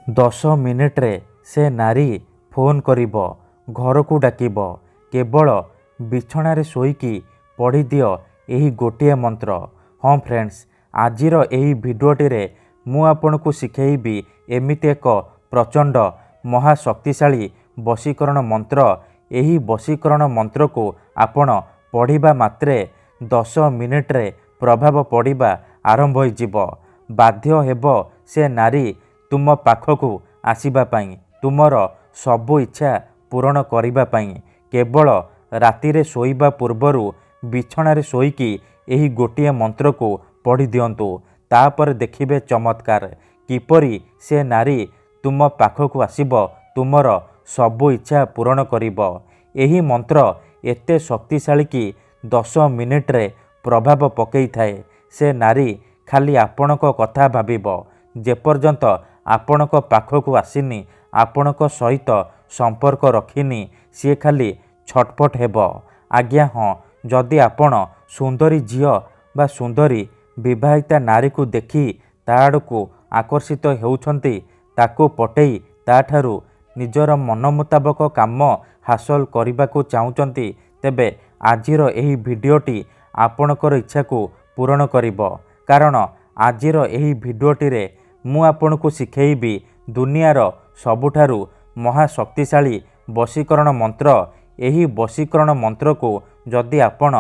10 ମିନିଟ୍ରେ ସେ ନାରୀ ଫୋନ୍ କରିବ, ଘରକୁ ଡାକିବ। କେବଳ ବିଛଣାରେ ଶୋଇକି ପଢ଼ିଦିଅ ଏହି ଗୋଟିଏ ମନ୍ତ୍ର। ହଁ ଫ୍ରେଣ୍ଡସ୍, ଆଜିର ଏହି ଭିଡ଼ିଓଟିରେ ମୁଁ ଆପଣଙ୍କୁ ଶିଖେଇବି ଏମିତି ଏକ ପ୍ରଚଣ୍ଡ ମହାଶକ୍ତିଶାଳୀ ବଶୀକରଣ ମନ୍ତ୍ର। ଏହି ବଶୀକରଣ ମନ୍ତ୍ରକୁ ଆପଣ ପଢ଼ିବା ମାତ୍ରେ 10 ମିନିଟ୍ରେ ପ୍ରଭାବ ପଡ଼ିବା ଆରମ୍ଭ ହୋଇଯିବ। ବାଧ୍ୟ ହେବ ସେ ନାରୀ ତୁମ ପାଖକୁ ଆସିବା ପାଇଁ, ତୁମର ସବୁ ଇଚ୍ଛା ପୂରଣ କରିବା ପାଇଁ। କେବଳ ରାତିରେ ଶୋଇବା ପୂର୍ବରୁ ବିଛଣାରେ ଶୋଇକି ଏହି ଗୋଟିଏ ମନ୍ତ୍ରକୁ ପଢ଼ି ଦିଅନ୍ତୁ। ତାପରେ ଦେଖିବେ ଚମତ୍କାର, କିପରି ସେ ନାରୀ ତୁମ ପାଖକୁ ଆସିବ, ତୁମର ସବୁ ଇଚ୍ଛା ପୂରଣ କରିବ। ଏହି ମନ୍ତ୍ର ଏତେ ଶକ୍ତିଶାଳୀ କି 10 ମିନିଟ୍ରେ ପ୍ରଭାବ ପକାଇଥାଏ। ସେ ନାରୀ ଖାଲି ଆପଣଙ୍କ କଥା ଭାବିବ। ଯେପର୍ଯ୍ୟନ୍ତ ଆପଣଙ୍କ ପାଖକୁ ଆସିନି, ଆପଣଙ୍କ ସହିତ ସମ୍ପର୍କ ରଖିନି, ସିଏ ଖାଲି ଛଟପଟ ହେବ। ଆଜ୍ଞା ହଁ, ଯଦି ଆପଣ ସୁନ୍ଦରୀ ଝିଅ ବା ସୁନ୍ଦରୀ ବିବାହିତା ନାରୀକୁ ଦେଖି ତା ଆଡ଼କୁ ଆକର୍ଷିତ ହେଉଛନ୍ତି, ତାକୁ ପଟେଇ ତାଠାରୁ ନିଜର ମନ ମୁତାବକ କାମ ହାସଲ କରିବାକୁ ଚାହୁଁଛନ୍ତି, ତେବେ ଆଜିର ଏହି ଭିଡ଼ିଓଟି ଆପଣଙ୍କର ଇଚ୍ଛାକୁ ପୂରଣ କରିବ। କାରଣ ଆଜିର ଏହି ଭିଡ଼ିଓଟିରେ ମୁଁ ଆପଣଙ୍କୁ ଶିଖେଇବି ଦୁନିଆର ସବୁଠାରୁ ମହାଶକ୍ତିଶାଳୀ ବଶୀକରଣ ମନ୍ତ୍ର। ଏହି ବଶୀକରଣ ମନ୍ତ୍ରକୁ ଯଦି ଆପଣ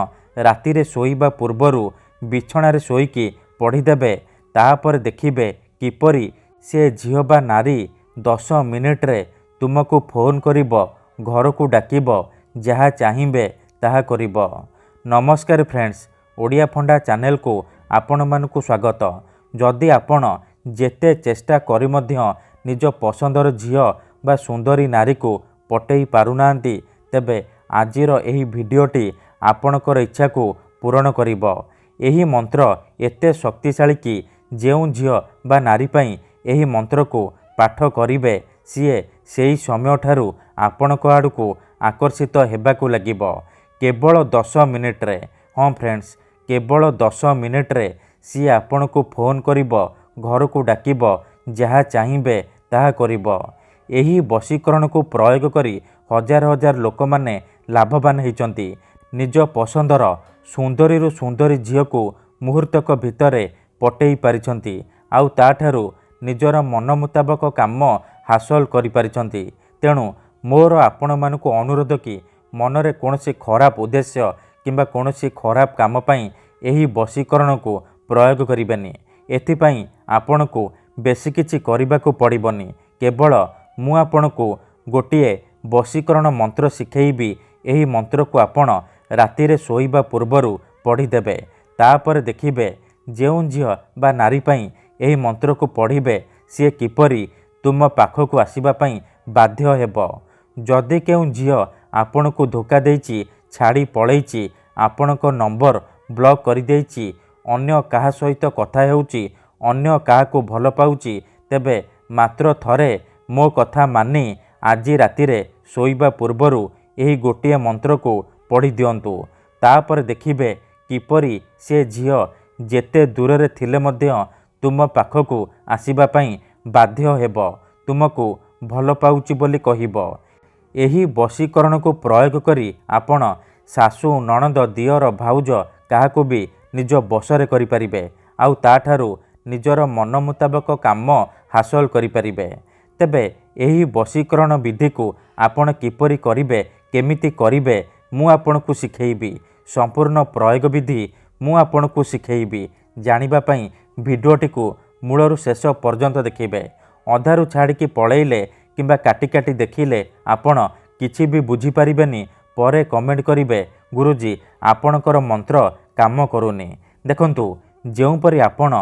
ରାତିରେ ଶୋଇବା ପୂର୍ବରୁ ବିଛଣାରେ ଶୋଇକି ପଢ଼ିଦେବେ, ତାପରେ ଦେଖିବେ କିପରି ସେ ଝିଅ ବା ନାରୀ 10 ମିନିଟ୍ରେ ତୁମକୁ ଫୋନ୍ କରିବ, ଘରକୁ ଡାକିବ, ଯାହା ଚାହିଁବେ ତାହା କରିବ। ନମସ୍କାର ଫ୍ରେଣ୍ଡସ୍, ଓଡ଼ିଆ ଫଣ୍ଡା ଚ୍ୟାନେଲକୁ ଆପଣମାନଙ୍କୁ ସ୍ୱାଗତ। ଯଦି ଆପଣ ଯେତେ ଚେଷ୍ଟା କରି ମଧ୍ୟ ନିଜ ପସନ୍ଦର ଝିଅ ବା ସୁନ୍ଦରୀ ନାରୀକୁ ପଟେଇ ପାରୁନାହାନ୍ତି, ତେବେ ଆଜିର ଏହି ଭିଡ଼ିଓଟି ଆପଣଙ୍କର ଇଚ୍ଛାକୁ ପୂରଣ କରିବ। ଏହି ମନ୍ତ୍ର ଏତେ ଶକ୍ତିଶାଳୀ କି ଯେଉଁ ଝିଅ ବା ନାରୀ ପାଇଁ ଏହି ମନ୍ତ୍ରକୁ ପାଠ କରିବେ, ସିଏ ସେହି ସମୟଠାରୁ ଆପଣଙ୍କ ଆଡ଼କୁ ଆକର୍ଷିତ ହେବାକୁ ଲାଗିବ। କେବଳ 10 ମିନିଟ୍ରେ। ହଁ ଫ୍ରେଣ୍ଡସ୍, କେବଳ 10 ମିନିଟ୍ରେ ସିଏ ଆପଣଙ୍କୁ ଫୋନ୍ କରିବ, ଘରକୁ ଡାକିବ, ଯାହା ଚାହିଁବେ ତାହା କରିବ। ଏହି ବଶୀକରଣକୁ ପ୍ରୟୋଗ କରି ହଜାର ହଜାର ଲୋକମାନେ ଲାଭବାନ ହୋଇଛନ୍ତି। ନିଜ ପସନ୍ଦର ସୁନ୍ଦରୀରୁ ସୁନ୍ଦରୀ ଝିଅକୁ ମୁହୂର୍ତ୍ତକ ଭିତରେ ପଟେଇ ପାରିଛନ୍ତି, ଆଉ ତାଠାରୁ ନିଜର ମନ ମୁତାବକ କାମ ହାସଲ କରିପାରିଛନ୍ତି। ତେଣୁ ମୋର ଆପଣମାନଙ୍କୁ ଅନୁରୋଧ କି ମନରେ କୌଣସି ଖରାପ ଉଦ୍ଦେଶ୍ୟ କିମ୍ବା କୌଣସି ଖରାପ କାମ ପାଇଁ ଏହି ବଶୀକରଣକୁ ପ୍ରୟୋଗ କରିବେନି। ଏଥିପାଇଁ ଆପଣଙ୍କୁ ବେଶୀ କିଛି କରିବାକୁ ପଡ଼ିବନି। କେବଳ ମୁଁ ଆପଣଙ୍କୁ ଗୋଟିଏ ବଶୀକରଣ ମନ୍ତ୍ର ଶିଖେଇବି। ଏହି ମନ୍ତ୍ରକୁ ଆପଣ ରାତିରେ ଶୋଇବା ପୂର୍ବରୁ ପଢ଼ିଦେବେ। ତାପରେ ଦେଖିବେ ଯେଉଁ ଝିଅ ବା ନାରୀ ପାଇଁ ଏହି ମନ୍ତ୍ରକୁ ପଢ଼ିବେ, ସିଏ କିପରି ତୁମ ପାଖକୁ ଆସିବା ପାଇଁ ବାଧ୍ୟ ହେବ। ଯଦି କେଉଁ ଝିଅ ଆପଣଙ୍କୁ ଧୋକା ଦେଇଛି, ଛାଡ଼ି ପଳେଇଛି, ଆପଣଙ୍କ ନମ୍ବର ବ୍ଲକ୍ କରିଦେଇଛି, ଅନ୍ୟ କାହା ସହିତ କଥା ହେଉଛି, ଅନ୍ୟ କାହାକୁ ଭଲ ପାଉଛି, ତେବେ ମାତ୍ର ଥରେ ମୋ କଥା ମାନି ଆଜି ରାତିରେ ଶୋଇବା ପୂର୍ବରୁ ଏହି ଗୋଟିଏ ମନ୍ତ୍ରକୁ ପଢ଼ି ଦିଅନ୍ତୁ। ତାପରେ ଦେଖିବେ କିପରି ସେ ଝିଅ ଯେତେ ଦୂରରେ ଥିଲେ ମଧ୍ୟ ତୁମ ପାଖକୁ ଆସିବା ପାଇଁ ବାଧ୍ୟ ହେବ, ତୁମକୁ ଭଲ ପାଉଛି ବୋଲି କହିବ। ଏହି ବଶୀକରଣକୁ ପ୍ରୟୋଗ କରି ଆପଣ ଶାଶୁ, ନଣନ୍ଦ, ଦିଅର, ଭାଉଜ କାହାକୁ ବି ନିଜ ବଶରେ କରିପାରିବେ, ଆଉ ତାଠାରୁ ନିଜର ମନ ମୁତାବକ କାମ ହାସଲ କରିପାରିବେ। ତେବେ ଏହି ବଶୀକରଣ ବିଧିକୁ ଆପଣ କିପରି କରିବେ, କେମିତି କରିବେ, ମୁଁ ଆପଣଙ୍କୁ ଶିଖେଇବି। ସମ୍ପୂର୍ଣ୍ଣ ପ୍ରୟୋଗ ବିଧି ମୁଁ ଆପଣଙ୍କୁ ଶିଖେଇବି। ଜାଣିବା ପାଇଁ ଭିଡ଼ିଓଟିକୁ ମୂଳରୁ ଶେଷ ପର୍ଯ୍ୟନ୍ତ ଦେଖିବେ। ଅଧାରୁ ଛାଡ଼ିକି ପଳେଇଲେ କିମ୍ବା କାଟି କାଟି ଦେଖିଲେ ଆପଣ କିଛି ବି ବୁଝିପାରିବେନି। ପରେ କମେଣ୍ଟ କରିବେ, ଗୁରୁଜୀ ଆପଣଙ୍କର ମନ୍ତ୍ର କାମ କରୁନି। ଦେଖନ୍ତୁ, ଯେଉଁପରି ଆପଣ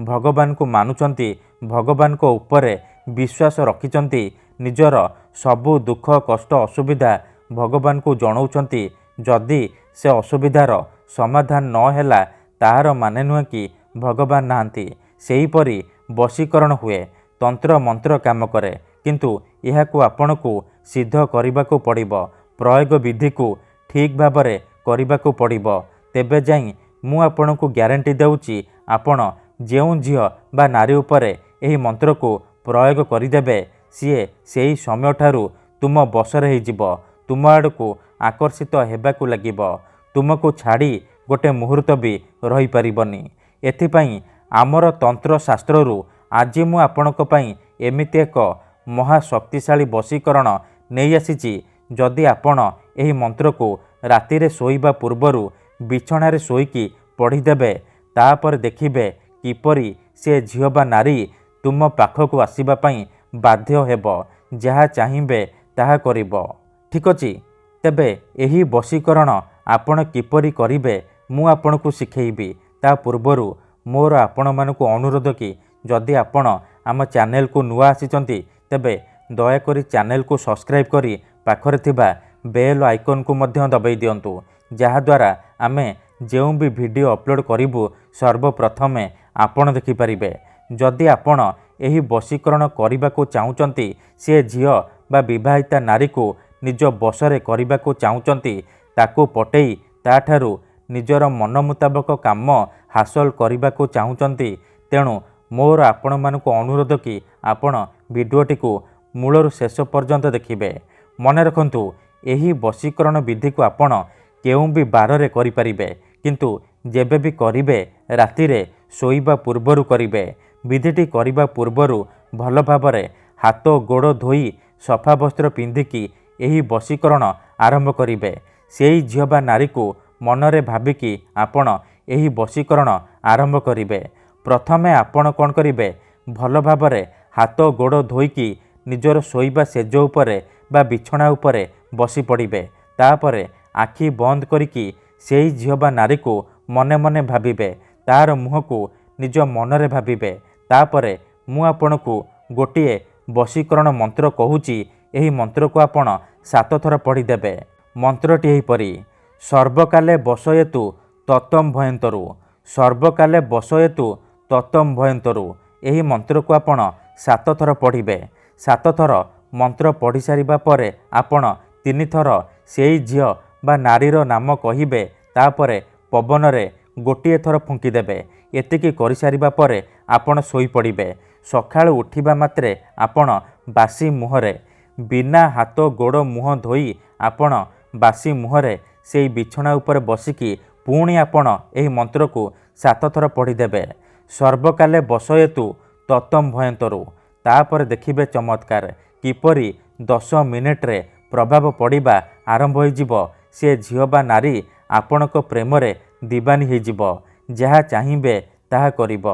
ଭଗବାନଙ୍କୁ ମାନୁଛନ୍ତି, ଭଗବାନଙ୍କ ଉପରେ ବିଶ୍ୱାସ ରଖିଛନ୍ତି, ନିଜର ସବୁ ଦୁଃଖ କଷ୍ଟ ଅସୁବିଧା ଭଗବାନଙ୍କୁ ଜଣାଉଛନ୍ତି, ଯଦି ସେ ଅସୁବିଧାର ସମାଧାନ ନ ହେଲା, ତାହାର ମାନେ ନୁହେଁ କି ଭଗବାନ ନାହାନ୍ତି। ସେହିପରି ବଶୀକରଣ ହୁଏ, ତନ୍ତ୍ର ମନ୍ତ୍ର କାମ କରେ, କିନ୍ତୁ ଏହାକୁ ଆପଣଙ୍କୁ ସିଦ୍ଧ କରିବାକୁ ପଡ଼ିବ। ପ୍ରୟୋଗ ବିଧିକୁ ଠିକ୍ ଭାବରେ କରିବାକୁ ପଡ଼ିବ। ତେବେ ଯାଇ ମୁଁ ଆପଣଙ୍କୁ ଗ୍ୟାରେଣ୍ଟି ଦେଉଛି, ଆପଣ ଯେଉଁ ଝିଅ ବା ନାରୀ ଉପରେ ଏହି ମନ୍ତ୍ରକୁ ପ୍ରୟୋଗ କରିଦେବେ ସିଏ ସେହି ସମୟଠାରୁ ତୁମ ବଶରେ ହୋଇଯିବ। ତୁମ ଆଡ଼କୁ ଆକର୍ଷିତ ହେବାକୁ ଲାଗିବ। ତୁମକୁ ଛାଡ଼ି ଗୋଟେ ମୁହୂର୍ତ୍ତ ବି ରହିପାରିବନି। ଏଥିପାଇଁ ଆମର ତନ୍ତ୍ରଶାସ୍ତ୍ରରୁ ଆଜି ମୁଁ ଆପଣଙ୍କ ପାଇଁ ଏମିତି ଏକ ମହାଶକ୍ତିଶାଳୀ ବଶୀକରଣ ନେଇ ଆସିଛି। ଯଦି ଆପଣ ଏହି ମନ୍ତ୍ରକୁ ରାତିରେ ଶୋଇବା ପୂର୍ବରୁ ବିଛଣାରେ ଶୋଇକି ପଢ଼ିଦେବେ, ତାପରେ ଦେଖିବେ କିପରି ସେ ଝିଅ ବା ନାରୀ ତୁମ ପାଖକୁ ଆସିବା ପାଇଁ ବାଧ୍ୟ ହେବ। ଯାହା ଚାହିଁବେ ତାହା କରିବ। ଠିକ୍ ଅଛି? ତେବେ ଏହି ବଶୀକରଣ ଆପଣ କିପରି କରିବେ ମୁଁ ଆପଣଙ୍କୁ ଶିଖେଇବି। ତା ପୂର୍ବରୁ ମୋର ଆପଣମାନଙ୍କୁ ଅନୁରୋଧ କି ଯଦି ଆପଣ ଆମ ଚ୍ୟାନେଲକୁ ନୂଆ ଆସିଛନ୍ତି ତେବେ ଦୟାକରି ଚ୍ୟାନେଲକୁ ସବସ୍କ୍ରାଇବ୍ କରି ପାଖରେ ଥିବା ବେଲ୍ ଆଇକନ୍କୁ ମଧ୍ୟ ଦବାଇ ଦିଅନ୍ତୁ। ଯାହାଦ୍ୱାରା ଆମେ ଯେଉଁ ବି ଭିଡ଼ିଓ ଅପଲୋଡ଼ କରିବୁ ସର୍ବପ୍ରଥମେ ଆପଣ ଦେଖିପାରିବେ। ଯଦି ଆପଣ ଏହି ବଶୀକରଣ କରିବାକୁ ଚାହୁଁଛନ୍ତି, ସେ ଝିଅ ବା ବିବାହିତା ନାରୀକୁ ନିଜ ବଶରେ କରିବାକୁ ଚାହୁଁଛନ୍ତି, ତାକୁ ପଟେଇ ତାଠାରୁ ନିଜର ମନ ମୁତାବକ କାମ ହାସଲ କରିବାକୁ ଚାହୁଁଛନ୍ତି, ତେଣୁ ମୋର ଆପଣମାନଙ୍କୁ ଅନୁରୋଧ କି ଆପଣ ଭିଡ଼ିଓଟିକୁ ମୂଳରୁ ଶେଷ ପର୍ଯ୍ୟନ୍ତ ଦେଖିବେ। ମନେ ରଖନ୍ତୁ, ଏହି ବଶୀକରଣ ବିଧିକୁ ଆପଣ କେଉଁ ବି ବାରରେ କରିପାରିବେ, କିନ୍ତୁ ଯେବେ ବି କରିବେ ରାତିରେ ଶୋଇବା ପୂର୍ବରୁ କରିବେ। ବିଧିଟି କରିବା ପୂର୍ବରୁ ଭଲ ଭାବରେ ହାତ ଗୋଡ଼ ଧୋଇ ସଫା ବସ୍ତ୍ର ପିନ୍ଧିକି ଏହି ବଶୀକରଣ ଆରମ୍ଭ କରିବେ। ସେହି ଝିଅ ବା ନାରୀକୁ ମନରେ ଭାବିକି ଆପଣ ଏହି ବଶୀକରଣ ଆରମ୍ଭ କରିବେ। ପ୍ରଥମେ ଆପଣ କ'ଣ କରିବେ, ଭଲ ଭାବରେ ହାତ ଗୋଡ଼ ଧୋଇକି ନିଜର ଶୋଇବା ସେଜ ଉପରେ ବା ବିଛଣା ଉପରେ ବସି ପଡ଼ିବେ। ତାପରେ ଆଖି ବନ୍ଦ କରିକି ସେହି ଝିଅ ବା ନାରୀକୁ ମନେ ମନେ ଭାବିବେ। ତାର ମୁହଁକୁ ନିଜ ମନରେ ଭାବିବେ। ତାପରେ ମୁଁ ଆପଣଙ୍କୁ ଗୋଟିଏ ବଶୀକରଣ ମନ୍ତ୍ର କହୁଛି, ଏହି ମନ୍ତ୍ରକୁ ଆପଣ 7 ଥର ପଢ଼ିଦେବେ। ମନ୍ତ୍ରଟି ଏହିପରି: ସର୍ବକାଲେ ବଶୟେତୁ ତତଂ ଭୟନ୍ତରୁ, ସର୍ବକାଲେ ବଶୟେତୁ ତତଂ ଭୟନ୍ତରୁ। ଏହି ମନ୍ତ୍ରକୁ ଆପଣ 7 ଥର ପଢ଼ିବେ। 7 ଥର ମନ୍ତ୍ର ପଢ଼ି ସାରିବା ପରେ ଆପଣ 3 ଥର ସେହି ଝିଅ ବା ନାରୀର ନାମ କହିବେ। ତାପରେ ପବନରେ ଗୋଟିଏ ଥର ଫୁଙ୍କିଦେବେ। ଏତିକି କରିସାରିବା ପରେ ଆପଣ ଶୋଇପଡ଼ିବେ। ସକାଳୁ ଉଠିବା ମାତ୍ରେ ଆପଣ ବାସି ମୁହଁରେ, ବିନା ହାତ ଗୋଡ଼ ମୁହଁ ଧୋଇ ଆପଣ ବାସି ମୁହଁରେ ସେହି ବିଛଣା ଉପରେ ବସିକି ପୁଣି ଆପଣ ଏହି ମନ୍ତ୍ରକୁ 7 ଥର ପଢ଼ିଦେବେ। ସର୍ବକାଲେ ବଶୟେତୁ ତତଂ ଭୟନ୍ତରୁ। ତାପରେ ଦେଖିବେ ଚମତ୍କାର କିପରି 10 ମିନିଟରେ ପ୍ରଭାବ ପଡ଼ିବା ଆରମ୍ଭ ହୋଇଯିବ। ସେ ଝିଅ ବା ନାରୀ ଆପଣଙ୍କ ପ୍ରେମରେ ଦିବାନୀ ହୋଇଯିବ। ଯାହା ଚାହିଁବେ ତାହା କରିବ।